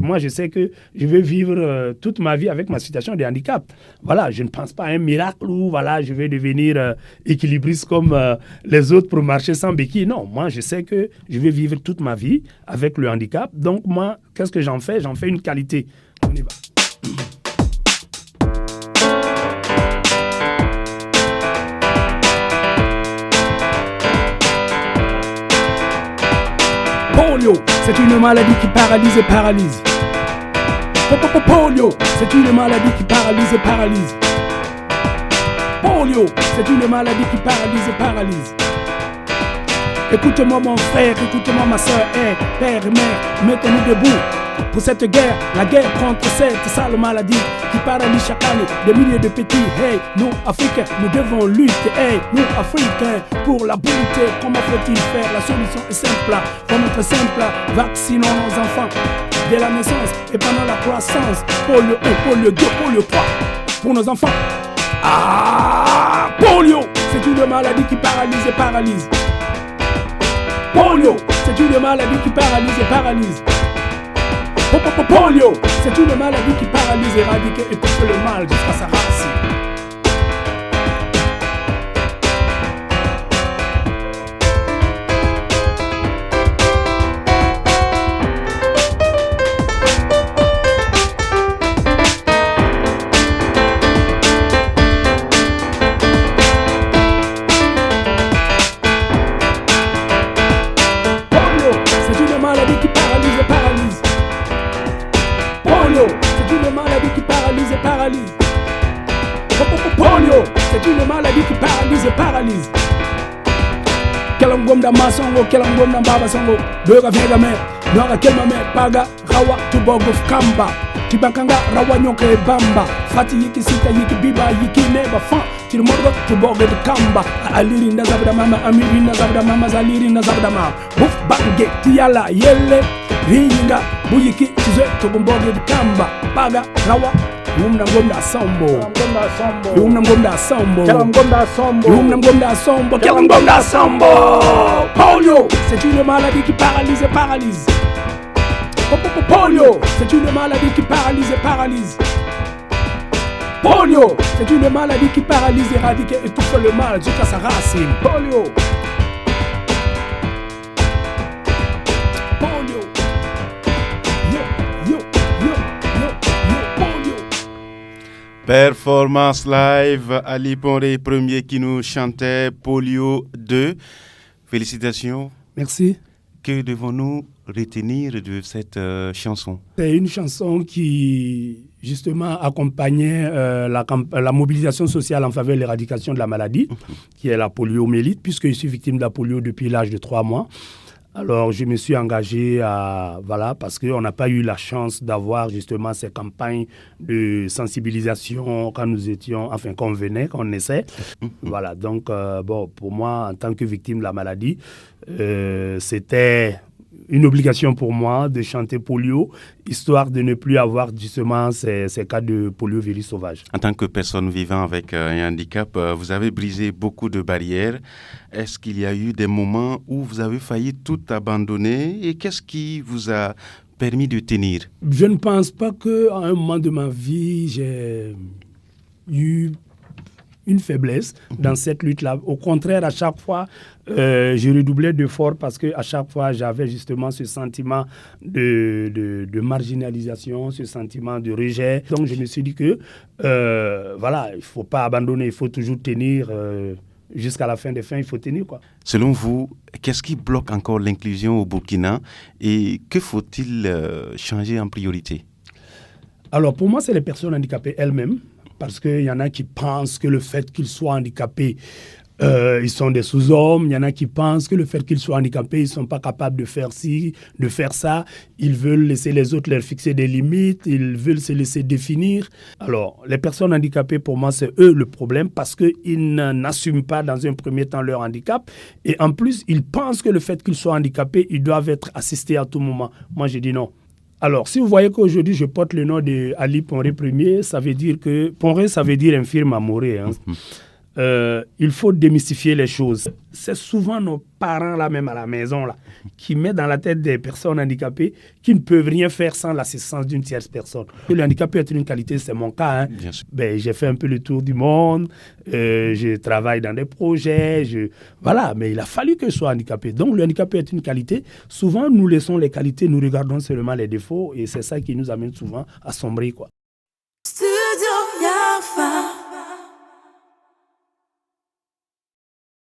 Moi, je sais que je vais vivre toute ma vie avec ma situation de handicap. Voilà, je ne pense pas à un miracle où voilà, je vais devenir équilibriste comme les autres pour marcher sans béquille. Non, moi, je sais que je vais vivre toute ma vie avec le handicap. Donc, moi, qu'est-ce que j'en fais? J'en fais une qualité. On y va. Polio, c'est une maladie qui paralyse et paralyse. Polio, c'est une maladie qui paralyse et paralyse. Polio, c'est une maladie qui paralyse et paralyse. Écoute-moi mon frère, écoute-moi ma soeur, hey, père et mère, mettons-nous debout pour cette guerre, la guerre contre cette sale maladie qui paralyse chaque année des milliers de petits. Hey, nous Africains, nous devons lutter. Hey, nous Africains, pour la bonté, comment faut-il faire? La solution est simple, comment être simple? Vaccinons nos enfants dès la naissance et pendant la croissance. Polio 1, polio 2, polio 3 pour nos enfants. Ah, polio, c'est une maladie qui paralyse et paralyse. Polio, c'est une maladie qui paralyse et paralyse. Polio, c'est une maladie qui paralyse, éradique et coupe le mal jusqu'à sa racine. Polio, c'est une maladie qui paralyse et paralyse. Kelangom da masongo, kelangom da baba songo. Doga vega me, doga kelma me, paga, rawa, tubogo fkamba. Tibankanga, rawa nyoke bamba. Fati yiki sita, yiki biba, yiki neba fan. Tirmorgo, tubogo de kamba. Aliri na zabda mama, amiri na zabda mama, zaliri na zabda mama. Buf bange, tiala, yele. Ringa, buyiki, tizwe, togomboge de kamba. Paga, rawa. Yumnamgomda sombo, yumnamgomda sombo, kelamgomda sombo, yumnamgomda sombo, kelamgomda sombo. Polio, c'est une maladie qui paralyse et paralyse. Polio, c'est une maladie qui paralyse et paralyse. Polio, c'est une maladie qui paralyse, éradique et étouffe le mal jusqu'à sa racine. Polio. Performance live, Ali Ponré, premier qui nous chantait Polio 2. Félicitations. Merci. Que devons-nous retenir de cette chanson? C'est une chanson qui, justement, accompagnait la mobilisation sociale en faveur de l'éradication de la maladie, qui est la poliomyélite, puisque je suis victime de la polio depuis l'âge de 3 mois. Alors, je me suis engagé parce qu'on n'a pas eu la chance d'avoir justement ces campagnes de sensibilisation quand qu'on venait, quand on essaie. Voilà, donc, pour moi, en tant que victime de la maladie, c'était une obligation pour moi de chanter polio, histoire de ne plus avoir justement ces cas de poliovirus sauvage. En tant que personne vivant avec un handicap, vous avez brisé beaucoup de barrières. Est-ce qu'il y a eu des moments où vous avez failli tout abandonner et qu'est-ce qui vous a permis de tenir? Je ne pense pas qu'à un moment de ma vie, j'ai eu une faiblesse dans cette lutte-là. Au contraire, à chaque fois, je redoublais d'efforts parce qu'à chaque fois, j'avais justement ce sentiment de marginalisation, ce sentiment de rejet. Donc, je me suis dit que, il ne faut pas abandonner, il faut toujours tenir jusqu'à la fin des fins, il faut tenir, quoi. Selon vous, qu'est-ce qui bloque encore l'inclusion au Burkina et que faut-il changer en priorité? Alors, pour moi, c'est les personnes handicapées elles-mêmes. Parce qu'il y en a qui pensent que le fait qu'ils soient handicapés, ils sont des sous-hommes. Il y en a qui pensent que le fait qu'ils soient handicapés, ils ne sont pas capables de faire ci, de faire ça. Ils veulent laisser les autres leur fixer des limites. Ils veulent se laisser définir. Alors, les personnes handicapées, pour moi, c'est eux le problème parce qu'ils n'assument pas dans un premier temps leur handicap. Et en plus, ils pensent que le fait qu'ils soient handicapés, ils doivent être assistés à tout moment. Moi, je dis non. Alors, si vous voyez qu'aujourd'hui, je porte le nom de Ali Ponré Premier, ça veut dire que... Ponré, ça veut dire infirme à mourir. Hein. il faut démystifier les choses. C'est souvent nos parents, là même à la maison, là, qui mettent dans la tête des personnes handicapées qui ne peuvent rien faire sans l'assistance d'une tierce personne. Le handicap peut être une qualité, c'est mon cas. Hein. Ben, j'ai fait un peu le tour du monde, je travaille dans des projets, voilà, mais il a fallu que je sois handicapé. Donc le handicap peut être une qualité. Souvent, nous laissons les qualités, nous regardons seulement les défauts et c'est ça qui nous amène souvent à sombrer, quoi. Studio Yafa.